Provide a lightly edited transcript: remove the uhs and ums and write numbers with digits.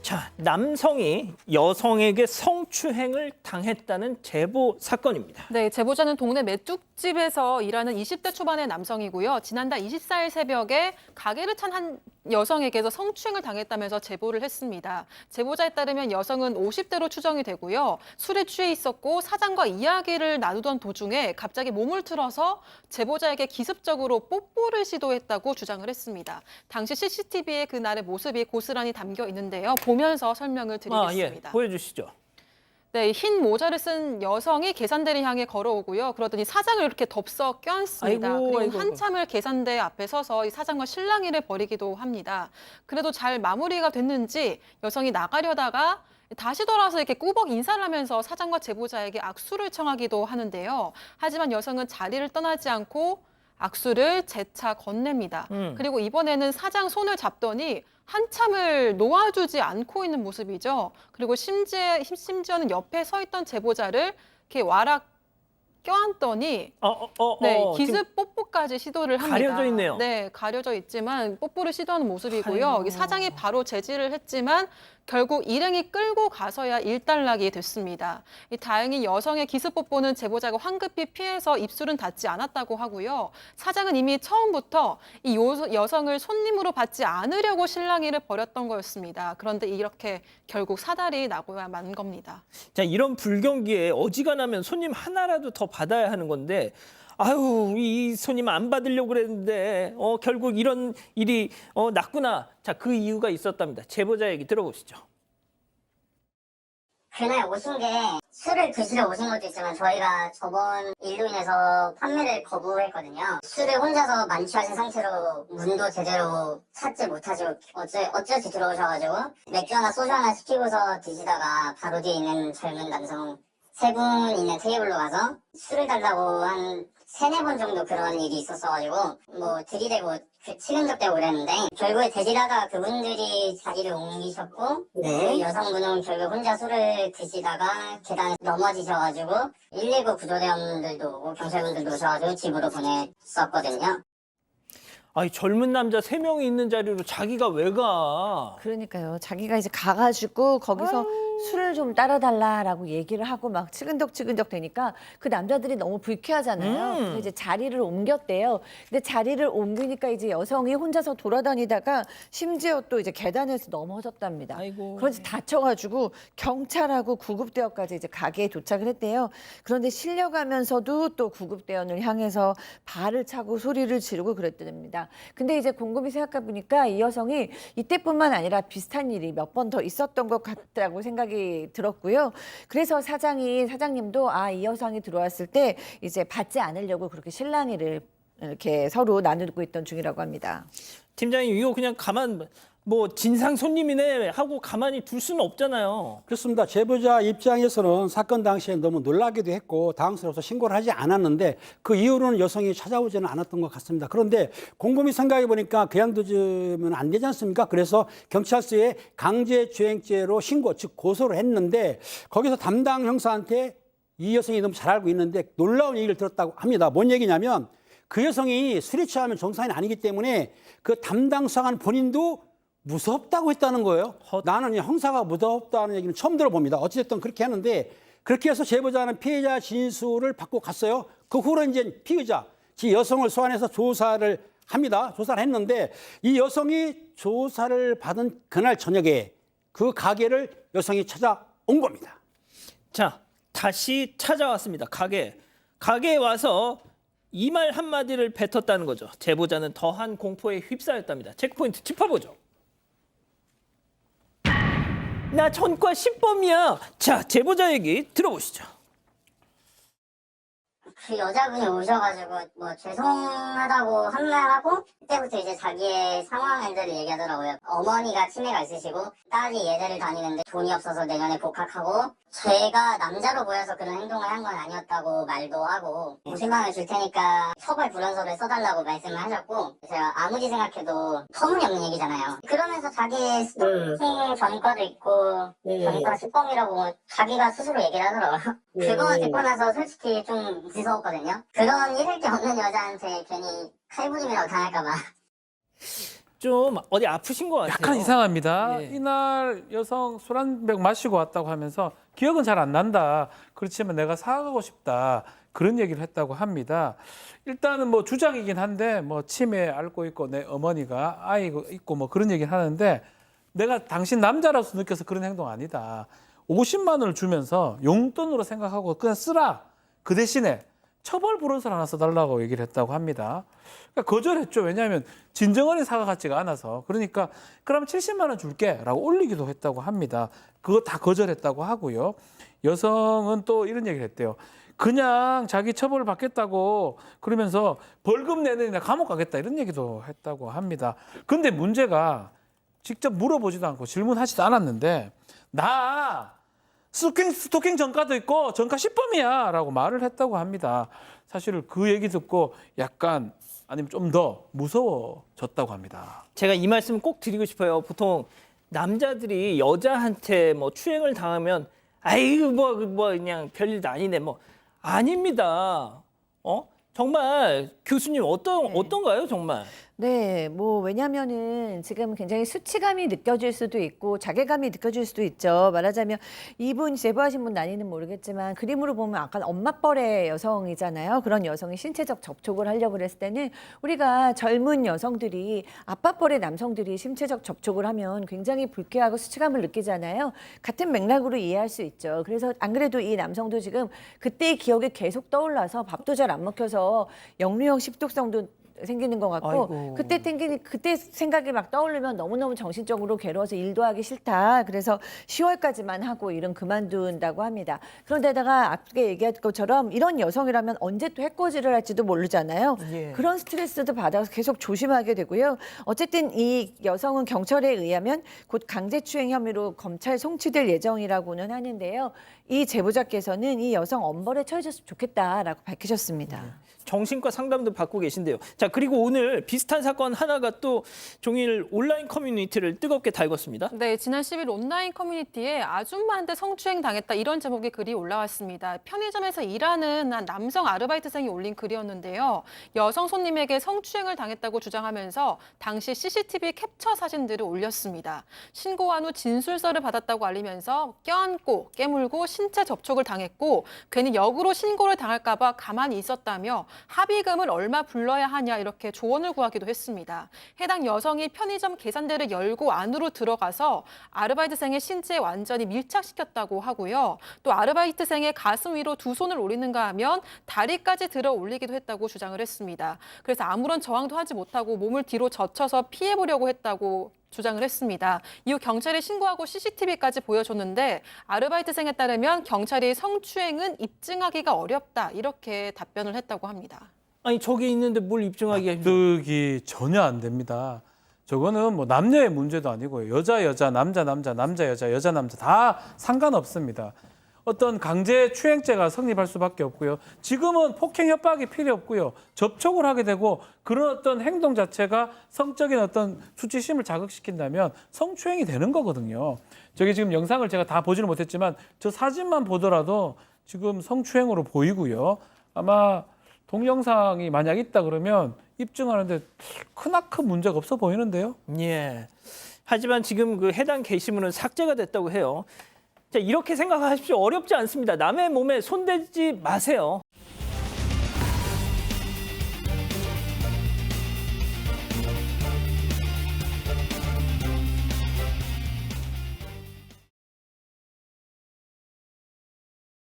자, 남성이 여성에게 성추행을 당했다는 제보 사건입니다. 네, 제보자는 동네 메뚜집에서 일하는 20대 초반의 남성이고요. 지난달 24일 새벽에 가게를 찬 한 여성에게서 성추행을 당했다면서 제보를 했습니다. 제보자에 따르면 여성은 50대로 추정이 되고요. 술에 취해 있었고 사장과 이야기를 나누던 도중에 갑자기 몸을 틀어서 제보자에게 기습적으로 뽀뽀를 시도했다고 주장을 했습니다. 당시 CCTV에 그날의 모습이 고스란히 담겨 있는데요. 보면서 설명을 드리겠습니다. 보여주시죠. 네, 흰 모자를 쓴 여성이 계산대를 향해 걸어오고요. 그러더니 사장을 이렇게 덥석 껴안습니다. 그리고 한참을 계산대 앞에 서서 이 사장과 실랑이를 벌이기도 합니다. 그래도 잘 마무리가 됐는지 여성이 나가려다가 다시 돌아와서 이렇게 꾸벅 인사를 하면서 사장과 제보자에게 악수를 청하기도 하는데요. 하지만 여성은 자리를 떠나지 않고 악수를 재차 건넵니다. 그리고 이번에는 사장 손을 잡더니 한참을 놓아주지 않고 있는 모습이죠. 그리고 심지어는 옆에 서 있던 제보자를 이렇게 와락 껴안더니 기습 뽀뽀까지 시도를 합니다. 가려져 있네요. 네, 가려져 있지만 뽀뽀를 시도하는 모습이고요. 사장이 바로 제지를 했지만 결국 일행이 끌고 가서야 일단락이 됐습니다. 다행히 여성의 기습 뽀뽀는 제보자가 황급히 피해서 입술은 닿지 않았다고 하고요. 사장은 이미 처음부터 이 여성을 손님으로 받지 않으려고 실랑이를 벌였던 거였습니다. 그런데 이렇게 결국 사달이 나고야 만 겁니다. 자, 이런 불경기에 어지간하면 손님 하나라도 더 받아야 하는 건데 아유, 이 손님 안 받으려고 그랬는데 결국 이런 일이 났구나. 자, 그 이유가 있었답니다. 제보자 얘기 들어보시죠. 그날 오신 게 술을 드시러 오신 것도 있지만 저희가 저번 일로 인해서 판매를 거부했거든요. 술을 혼자서 만취하신 상태로 문도 제대로 찾지 못하시고 어찌어찌 들어오셔가지고 맥주 하나 소주 하나 시키고서 드시다가 바로 뒤에 있는 젊은 남성 3분 있는 테이블로 가서 술을 달라고 한 3-4번 정도 그런 일이 있었어가지고 뭐 들이대고 치근적대고 그랬는데 결국에 대질하다가 그분들이 자리를 옮기셨고 그 여성분은 결국 혼자 술을 드시다가 계단에 넘어지셔가지고 119 구조대원들도 오고 경찰분들도 오셔가지고 집으로 보냈었거든요. 아니, 젊은 남자 3명이 있는 자리로 자기가 왜 가? 그러니까요. 자기가 이제 가가지고 거기서 술을 좀 따라달라라고 얘기를 하고 막 치근덕치근덕 되니까 그 남자들이 너무 불쾌하잖아요. 그래서 이제 자리를 옮겼대요. 근데 자리를 옮기니까 이제 여성이 혼자서 돌아다니다가 심지어 또 이제 계단에서 넘어졌답니다. 아이고. 그래서 다쳐가지고 경찰하고 구급대원까지 이제 가게에 도착을 했대요. 그런데 실려가면서도 또 구급대원을 향해서 발을 차고 소리를 지르고 그랬답니다. 근데 이제 곰곰이 생각해 보니까 이 여성이 이때뿐만 아니라 비슷한 일이 몇 번 더 있었던 것 같다고 생각이 들었고요. 그래서 사장님도 이 여성이 들어왔을 때 이제 받지 않으려고 그렇게 실랑이를 이렇게 서로 나누고 있던 중이라고 합니다. 팀장님, 이거 그냥 진상 손님이네 하고 가만히 둘 수는 없잖아요. 그렇습니다. 제보자 입장에서는 사건 당시에 너무 놀라기도 했고 당황스러워서 신고를 하지 않았는데 그 이후로는 여성이 찾아오지는 않았던 것 같습니다. 그런데 곰곰이 생각해 보니까 그냥 두면 안 되지 않습니까? 그래서 경찰서에 강제추행죄로 신고, 즉 고소를 했는데 거기서 담당 형사한테 이 여성이 너무 잘 알고 있는데 놀라운 얘기를 들었다고 합니다. 뭔 얘기냐면 그 여성이 술에 취하면 정상이 아니기 때문에 그 담당 수사관 본인도 무섭다고 했다는 거예요. 나는 형사가 무섭다는 얘기는 처음 들어봅니다. 어찌됐든 그렇게 하는데 그렇게 해서 제보자는 피해자 진술을 받고 갔어요. 그 후로 이제 피의자, 지 여성을 소환해서 조사를 합니다. 조사를 했는데 이 여성이 조사를 받은 그날 저녁에 그 가게를 여성이 찾아온 겁니다. 자, 다시 찾아왔습니다. 가게에 와서 이 말 한마디를 뱉었다는 거죠. 제보자는 더한 공포에 휩싸였답니다. 체크포인트 짚어보죠. 나 전과 10범이야. 자, 제보자 얘기 들어보시죠. 그 여자분이 오셔가지고 뭐 죄송하다고 한 말하고 그때부터 이제 자기의 상황들을 얘기하더라고요. 어머니가 치매가 있으시고 딸이 예대를 다니는데 돈이 없어서 내년에 복학하고 제가 남자로 보여서 그런 행동을 한 건 아니었다고 말도 하고 50만 원 줄 테니까 처벌 불원서를 써달라고 말씀을 하셨고 제가 아무리 생각해도 터무니없는 얘기잖아요. 그러면서 자기의 스토킹 전과도 있고 전과 10범이라고 자기가 스스로 얘기를 하더라고요. 그거 듣고 나서 솔직히 좀 무서웠거든요. 그런 잃을 게 없는 여자한테 괜히 칼부림이라고 당할까봐. 좀 어디 아프신 것 같아요. 약간 이상합니다. 예. 이날 여성 술 한 병 마시고 왔다고 하면서 기억은 잘 안 난다. 그렇지만 내가 사과하고 싶다. 그런 얘기를 했다고 합니다. 일단은 뭐 주장이긴 한데 뭐 치매 앓고 있고 내 어머니가 아이고 있고 뭐 그런 얘기를 하는데 내가 당신 남자로서 느껴서 그런 행동 아니다. 50만 원을 주면서 용돈으로 생각하고 그냥 쓰라. 그 대신에 처벌 불원서 하나 써달라고 얘기를 했다고 합니다. 그러니까 거절했죠. 왜냐하면 진정어린 사과 같지가 않아서. 그러니까 그럼 70만 원 줄게 라고 올리기도 했다고 합니다. 그거 다 거절했다고 하고요. 여성은 또 이런 얘기를 했대요. 그냥 자기 처벌을 받겠다고 그러면서 벌금 내느냐 감옥 가겠다 이런 얘기도 했다고 합니다. 근데 문제가 직접 물어보지도 않고 질문하지도 않았는데 나 스토킹 전과도 있고 전과 10범이야 라고 말을 했다고 합니다. 사실 그 얘기 듣고 약간 아니면 좀 더 무서워졌다고 합니다. 제가 이 말씀 꼭 드리고 싶어요. 보통 남자들이 여자한테 뭐 추행을 당하면 아이고 뭐 그냥 별일도 아니네 뭐 아닙니다. 정말 교수님 어떤가요 정말? 네, 뭐 왜냐면은 지금 굉장히 수치감이 느껴질 수도 있고 자괴감이 느껴질 수도 있죠. 말하자면 이분 제보하신 분 나이는 모르겠지만 그림으로 보면 아까 엄마뻘의 여성이잖아요. 그런 여성이 신체적 접촉을 하려고 그랬을 때는 우리가 젊은 여성들이 아빠뻘의 남성들이 신체적 접촉을 하면 굉장히 불쾌하고 수치감을 느끼잖아요. 같은 맥락으로 이해할 수 있죠. 그래서 안 그래도 이 남성도 지금 그때의 기억이 계속 떠올라서 밥도 잘 안 먹혀서 역류형 식독성도 생기는 것 같고 아이고. 그때 생각이 막 떠오르면 너무너무 정신적으로 괴로워서 일도 하기 싫다. 그래서 10월까지만 하고 일은 그만둔다고 합니다. 그런데다가 앞에 얘기한 것처럼 이런 여성이라면 언제 또 해코지를 할지도 모르잖아요. 예. 그런 스트레스도 받아서 계속 조심하게 되고요. 어쨌든 이 여성은 경찰에 의하면 곧 강제추행 혐의로 검찰 송치될 예정이라고는 하는데요. 이 제보자께서는 이 여성 엄벌에 처해졌으면 좋겠다라고 밝히셨습니다. 정신과 상담도 받고 계신데요. 자, 그리고 오늘 비슷한 사건 하나가 또 종일 온라인 커뮤니티를 뜨겁게 달궜습니다. 네, 지난 10일 온라인 커뮤니티에 아줌마한테 성추행 당했다 이런 제목의 글이 올라왔습니다. 편의점에서 일하는 한 남성 아르바이트생이 올린 글이었는데요. 여성 손님에게 성추행을 당했다고 주장하면서 당시 CCTV 캡처 사진들을 올렸습니다. 신고한 후 진술서를 받았다고 알리면서 껴안고 깨물고 신체 접촉을 당했고 괜히 역으로 신고를 당할까 봐 가만히 있었다며 합의금을 얼마 불러야 하냐 이렇게 조언을 구하기도 했습니다. 해당 여성이 편의점 계산대를 열고 안으로 들어가서 아르바이트생의 신체에 완전히 밀착시켰다고 하고요. 또 아르바이트생의 가슴 위로 두 손을 올리는가 하면 다리까지 들어 올리기도 했다고 주장을 했습니다. 그래서 아무런 저항도 하지 못하고 몸을 뒤로 젖혀서 피해보려고 했다고 주장을 했습니다. 이후 경찰에 신고하고 CCTV까지 보여줬는데 아르바이트생에 따르면 경찰이 성추행은 입증하기가 어렵다 이렇게 답변을 했다고 합니다. 아니 저기 있는데 뭘 입증하기가 힘들어요. 납득이 전혀 안 됩니다. 저거는 뭐 남녀의 문제도 아니고요. 여자, 남자, 여자, 남자 다 상관없습니다. 어떤 강제 추행죄가 성립할 수밖에 없고요. 지금은 폭행 협박이 필요 없고요. 접촉을 하게 되고 그런 어떤 행동 자체가 성적인 어떤 수치심을 자극시킨다면 성추행이 되는 거거든요. 저기 지금 영상을 제가 다 보지는 못했지만 저 사진만 보더라도 지금 성추행으로 보이고요. 아마 동영상이 만약 있다 그러면 입증하는데 크나큰 문제가 없어 보이는데요. 예. 하지만 지금 그 해당 게시물은 삭제가 됐다고 해요. 자, 이렇게 생각하십시오. 어렵지 않습니다. 남의 몸에 손대지 마세요.